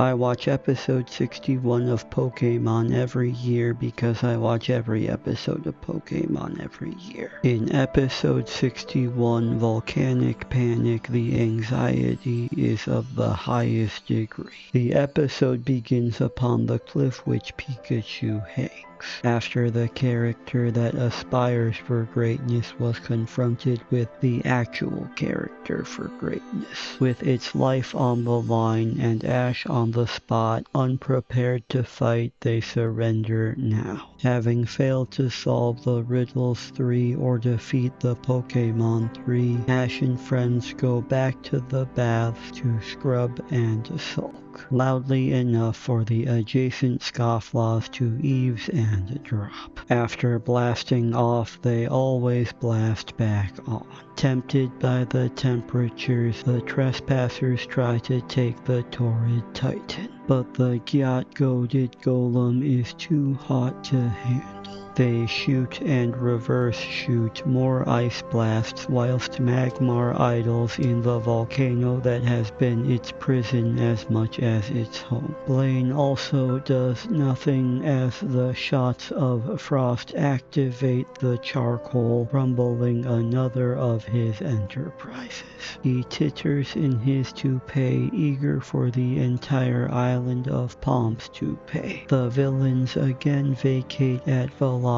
I watch episode 61 of Pokémon every year because I watch every episode of Pokémon every year. In episode 61, Volcanic Panic, the anxiety is of the highest degree. The episode begins upon the cliff which Pikachu hangs, after the character that aspires for greatness was confronted with the actual character for greatness. With its life on the line and Ash on the spot, unprepared to fight, they surrender now. Having failed to solve the Riddles 3 or defeat the Pokémon 3, Ash and friends go back to the baths to scrub and sulk loudly enough for the adjacent scofflaws to eaves and drop. After blasting off, they always blast back on. Tempted by the temperatures, the trespassers try to take the torrid Titan, but the Gyat-goaded golem is too hot to handle. They shoot and reverse shoot more ice blasts whilst Magmar idles in the volcano that has been its prison as much as its home. Blaine also does nothing as the shots of frost activate the charcoal, rumbling another of his enterprises. He titters in his toupee, eager for the entire island of Palms to pay. The villains again vacate at velocity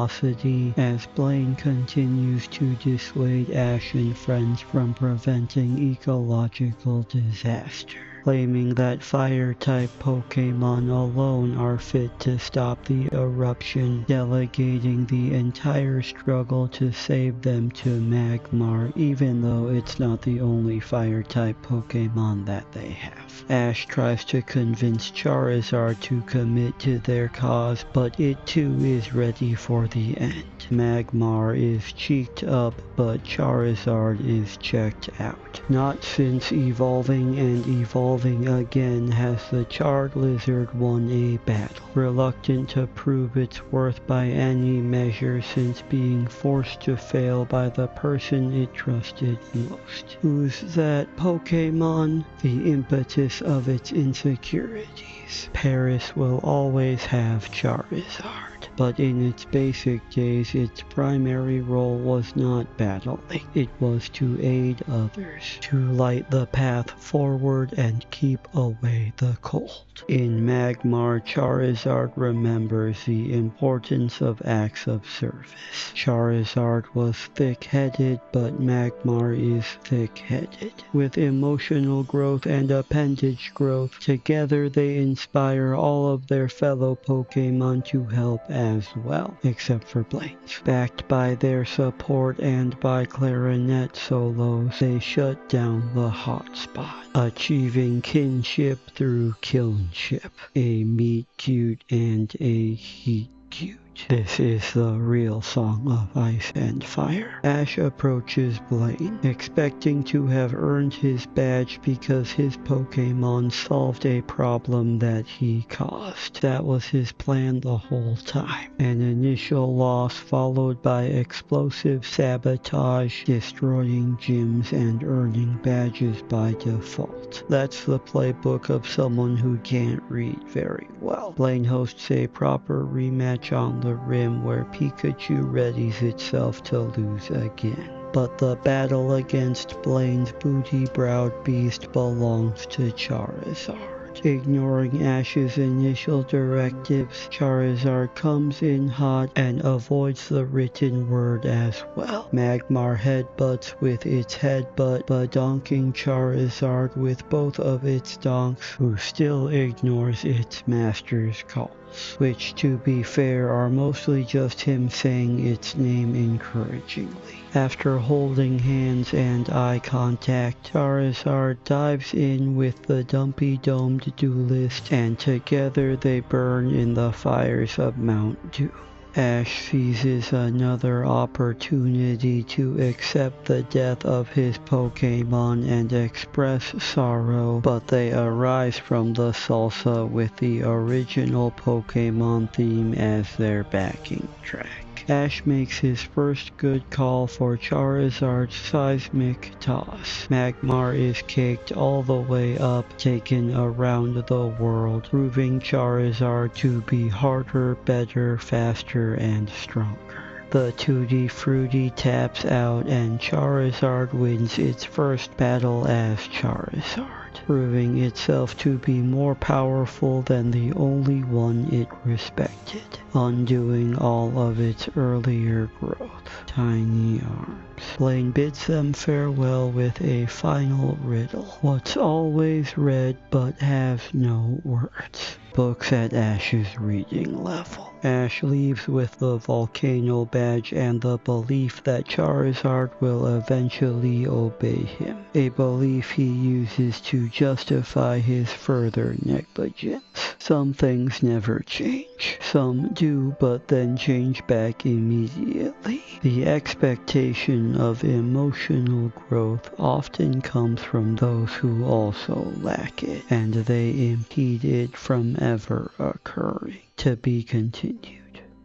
as Blaine continues to dissuade Ash and friends from preventing ecological disaster, claiming that fire-type Pokémon alone are fit to stop the eruption, delegating the entire struggle to save them to Magmar, even though it's not the only fire-type Pokémon that they have. Ash tries to convince Charizard to commit to their cause, but it too is ready for the end. Magmar is cheeked up, but Charizard is checked out. Not since evolving and evolving again has the charred lizard won a battle, reluctant to prove its worth by any measure since being forced to fail by the person it trusted most. Who's that Pokémon? The impetus of its insecurities. Paris will always have Charizard, but in its basic days its primary role was not battling. It was to aid others, to light the path forward and keep away the cold. In Magmar, Charizard remembers the importance of acts of service. Charizard was thick-headed, but Magmar is thick-headed. With emotional growth and appendage growth, together they inspire all of their fellow Pokémon to help as well, except for Blaine's. Backed by their support and by clarinet solos, they shut down the hotspot, achieving kinship through kinship, a meet cute and a heat cute. This is the real song of Ice and Fire. Ash approaches Blaine, expecting to have earned his badge because his Pokémon solved a problem that he caused. That was his plan the whole time. An initial loss followed by explosive sabotage, destroying gyms and earning badges by default. That's the playbook of someone who can't read very well. Blaine hosts a proper rematch on the rim where Pikachu readies itself to lose again. But the battle against Blaine's booty-browed beast belongs to Charizard. Ignoring Ash's initial directives, Charizard comes in hot and avoids the written word as well. Magmar headbutts with its headbutt, badonking Charizard with both of its donks, who still ignores its master's calls, which, to be fair, are mostly just him saying its name encouragingly. After holding hands and eye contact, Charizard dives in with the dumpy-domed duelist, and together they burn in the fires of Mount Doom. Ash seizes another opportunity to accept the death of his Pokémon and express sorrow, but they arise from the salsa with the original Pokémon theme as their backing track. Ash makes his first good call for Charizard's seismic toss. Magmar is kicked all the way up, taken around the world, proving Charizard to be harder, better, faster, and stronger. The Tutti Frutti taps out and Charizard wins its first battle as Charizard, proving itself to be more powerful than the only one it respected, undoing all of its earlier growth. Tiny arms. Blaine bids them farewell with a final riddle. What's always red but has no words? Books at Ash's reading level. Ash leaves with the Volcano badge and the belief that Charizard will eventually obey him, a belief he uses to justify his further negligence. Some things never change. Some do, but then change back immediately. The expectation of emotional growth often comes from those who also lack it, and they impede it from ever occurring. To be continued.